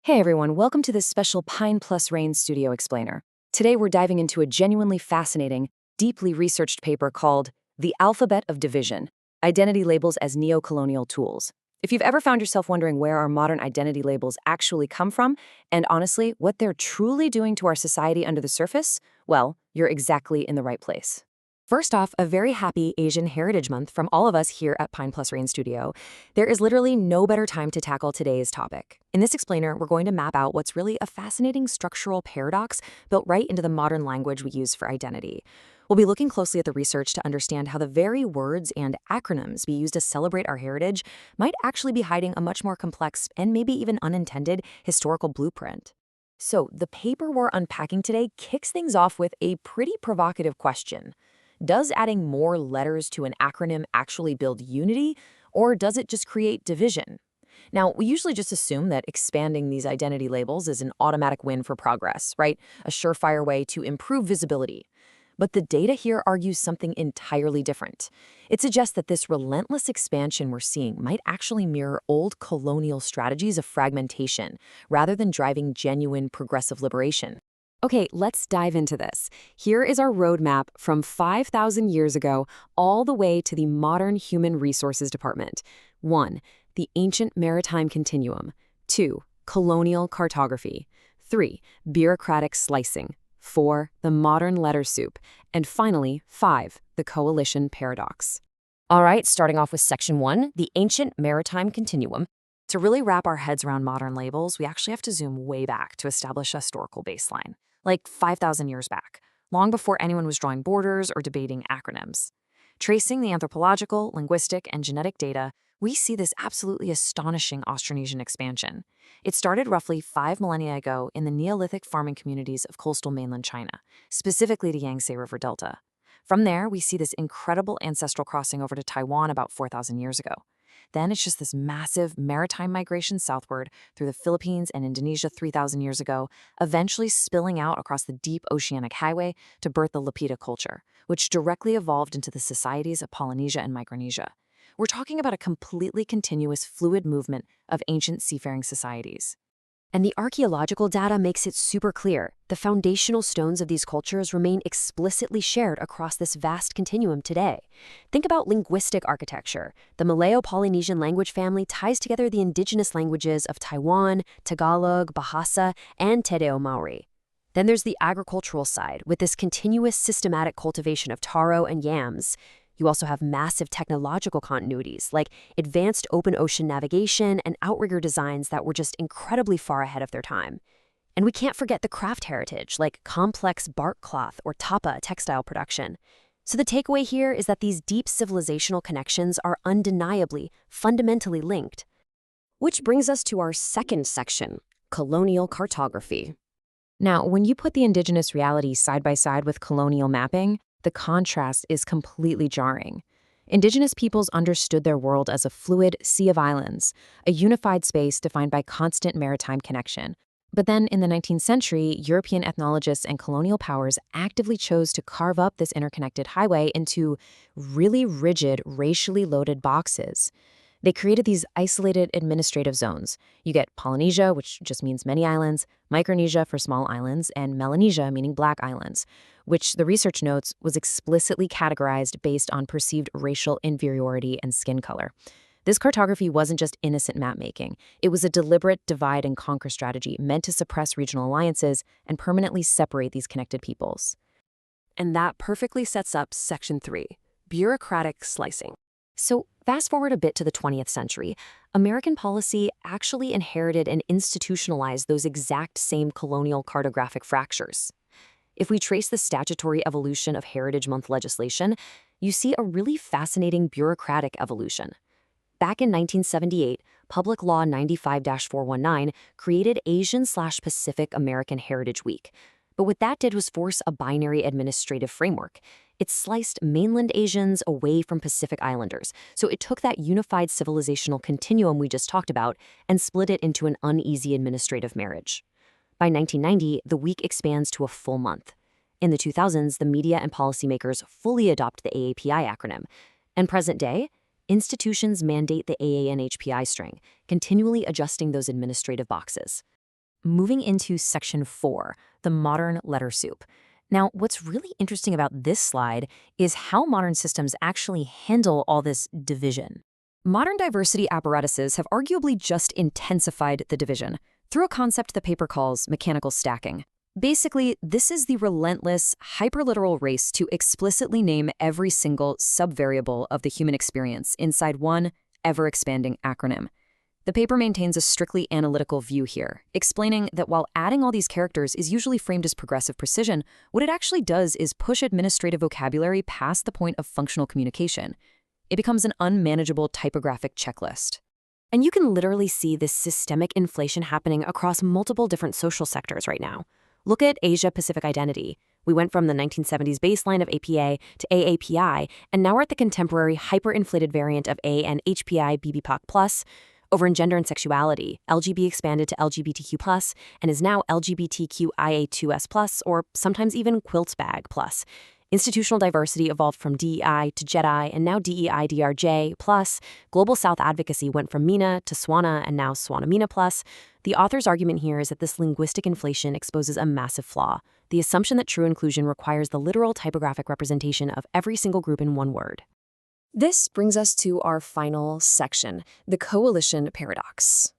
Hey everyone, welcome to this special PINE+RAIN Studio Explainer. Today we're diving into a genuinely fascinating, deeply researched paper called The Alphabet of Division: Identity Labels as Neo-Colonial Tools. If you've ever found yourself wondering where our modern identity labels actually come from, and honestly, what they're truly doing to our society under the surface, well, you're exactly in the right place. First off, a very happy Asian Heritage Month from all of us here at PINE+RAIN Studio. There is literally no better time to tackle today's topic. In this explainer, we're going to map out what's really a fascinating structural paradox built right into the modern language we use for identity. We'll be looking closely at the research to understand how the very words and acronyms we use to celebrate our heritage might actually be hiding a much more complex and maybe even unintended historical blueprint. So, the paper we're unpacking today kicks things off with a pretty provocative question. Does adding more letters to an acronym actually build unity, or does it just create division? Now, we usually just assume that expanding these identity labels is an automatic win for progress, right? A surefire way to improve visibility. But the data here argues something entirely different. It suggests that this relentless expansion we're seeing might actually mirror old colonial strategies of fragmentation, rather than driving genuine progressive liberation. Okay, let's dive into this. Here is our roadmap from 5,000 years ago all the way to the modern Human Resources Department. 1. The ancient maritime continuum. 2. Colonial cartography. 3. Bureaucratic slicing. 4. The modern letter soup. And finally, 5. The coalition paradox. All right, starting off with Section 1, the ancient maritime continuum. To really wrap our heads around modern labels, we actually have to zoom way back to establish a historical baseline, like 5,000 years back, long before anyone was drawing borders or debating acronyms. Tracing the anthropological, linguistic, and genetic data, we see this absolutely astonishing Austronesian expansion. It started roughly 5 millennia ago in the Neolithic farming communities of coastal mainland China, specifically the Yangtze River Delta. From there, we see this incredible ancestral crossing over to Taiwan about 4,000 years ago. Then it's just this massive maritime migration southward through the Philippines and Indonesia 3,000 years ago, eventually spilling out across the deep oceanic highway to birth the Lapita culture, which directly evolved into the societies of Polynesia and Micronesia. We're talking about a completely continuous, fluid movement of ancient seafaring societies. And the archaeological data makes it super clear. The foundational stones of these cultures remain explicitly shared across this vast continuum today. Think about linguistic architecture. The Malayo-Polynesian language family ties together the indigenous languages of Taiwan, Tagalog, Bahasa, and Tedeo Maori. Then there's the agricultural side, with this continuous systematic cultivation of taro and yams. You also have massive technological continuities, like advanced open ocean navigation and outrigger designs that were just incredibly far ahead of their time. And we can't forget the craft heritage, like complex bark cloth or tapa textile production. So the takeaway here is that these deep civilizational connections are undeniably, fundamentally linked. Which brings us to our second section, colonial cartography. Now, when you put the indigenous reality side by side with colonial mapping, the contrast is completely jarring. Indigenous peoples understood their world as a fluid sea of islands, a unified space defined by constant maritime connection. But then in the 19th century, European ethnologists and colonial powers actively chose to carve up this interconnected highway into really rigid, racially loaded boxes. They created these isolated administrative zones. You get Polynesia, which just means many islands, Micronesia for small islands, and Melanesia, meaning black islands, which the research notes was explicitly categorized based on perceived racial inferiority and skin color. This cartography wasn't just innocent map-making. It was a deliberate divide and conquer strategy meant to suppress regional alliances and permanently separate these connected peoples. And that perfectly sets up Section 3, bureaucratic slicing. So fast forward a bit to the 20th century, American policy actually inherited and institutionalized those exact same colonial cartographic fractures. If we trace the statutory evolution of Heritage Month legislation, you see a really fascinating bureaucratic evolution. Back in 1978, Public Law 95-419 created Asian/Pacific American Heritage Week. But what that did was force a binary administrative framework. It sliced mainland Asians away from Pacific Islanders, so it took that unified civilizational continuum we just talked about and split it into an uneasy administrative marriage. By 1990, the week expands to a full month. In the 2000s, the media and policymakers fully adopt the AAPI acronym. And present day, institutions mandate the AANHPI string, continually adjusting those administrative boxes. moving into section 4, the modern letter soup. Now, what's really interesting about this slide is how modern systems actually handle all this division. Modern diversity apparatuses have arguably just intensified the division through a concept the paper calls mechanical stacking. Basically, this is the relentless, hyperliteral race to explicitly name every single subvariable of the human experience inside one ever-expanding acronym. The paper maintains a strictly analytical view here, explaining that while adding all these characters is usually framed as progressive precision, what it actually does is push administrative vocabulary past the point of functional communication. It becomes an unmanageable typographic checklist. And you can literally see this systemic inflation happening across multiple different social sectors right now. Look at Asia-Pacific identity. We went from the 1970s baseline of APA to AAPI, and now we're at the contemporary hyperinflated variant of AANHPIBIPOC+. Over in gender and sexuality, LGB expanded to LGBTQ+, and is now LGBTQIA2S+, or sometimes even quiltsbag+. Institutional diversity evolved from DEI to JEDI, and now DEI-DRJ+. Global South advocacy went from MENA to SWANA, and now SWANA-MENA+. The author's argument here is that this linguistic inflation exposes a massive flaw, the assumption that true inclusion requires the literal typographic representation of every single group in one word. This brings us to our final section, the coalition paradox.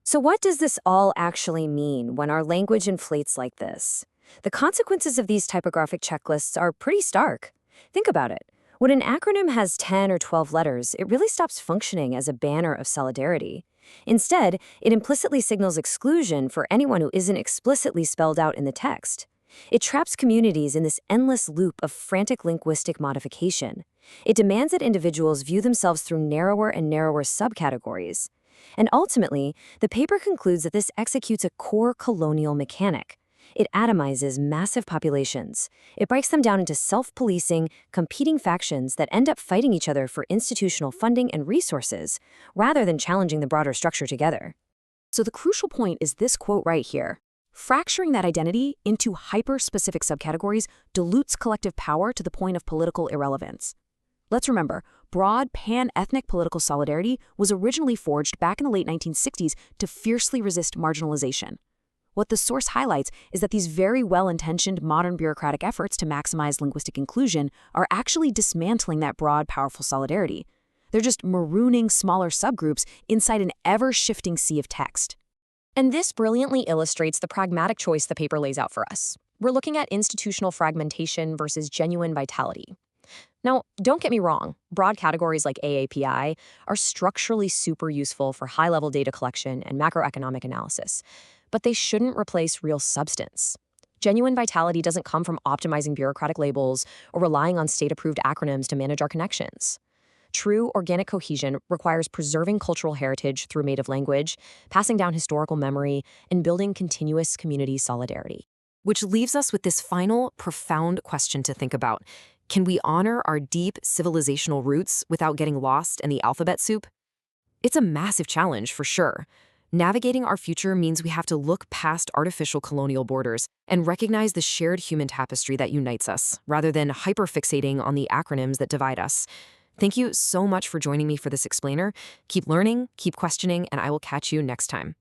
So what does this all actually mean when our language inflates like this? The consequences of these typographic checklists are pretty stark. Think about it. When an acronym has 10 or 12 letters, it really stops functioning as a banner of solidarity. Instead, it implicitly signals exclusion for anyone who isn't explicitly spelled out in the text. It traps communities in this endless loop of frantic linguistic modification. It demands that individuals view themselves through narrower and narrower subcategories. And ultimately, the paper concludes that this executes a core colonial mechanic. It atomizes massive populations. It breaks them down into self-policing, competing factions that end up fighting each other for institutional funding and resources, rather than challenging the broader structure together. So the crucial point is this quote right here. Fracturing that identity into hyper-specific subcategories dilutes collective power to the point of political irrelevance. Let's remember, broad pan-ethnic political solidarity was originally forged back in the late 1960s to fiercely resist marginalization. What the source highlights is that these very well-intentioned modern bureaucratic efforts to maximize linguistic inclusion are actually dismantling that broad, powerful solidarity. They're just marooning smaller subgroups inside an ever-shifting sea of text. And this brilliantly illustrates the pragmatic choice the paper lays out for us. We're looking at institutional fragmentation versus genuine vitality. Now, don't get me wrong, broad categories like AAPI are structurally super useful for high-level data collection and macroeconomic analysis, but they shouldn't replace real substance. Genuine vitality doesn't come from optimizing bureaucratic labels or relying on state-approved acronyms to manage our connections. True organic cohesion requires preserving cultural heritage through native language, passing down historical memory, and building continuous community solidarity. Which leaves us with this final, profound question to think about. Can we honor our deep civilizational roots without getting lost in the alphabet soup? It's a massive challenge, for sure. Navigating our future means we have to look past artificial colonial borders and recognize the shared human tapestry that unites us, rather than hyperfixating on the acronyms that divide us. Thank you so much for joining me for this explainer. Keep learning, keep questioning, and I will catch you next time.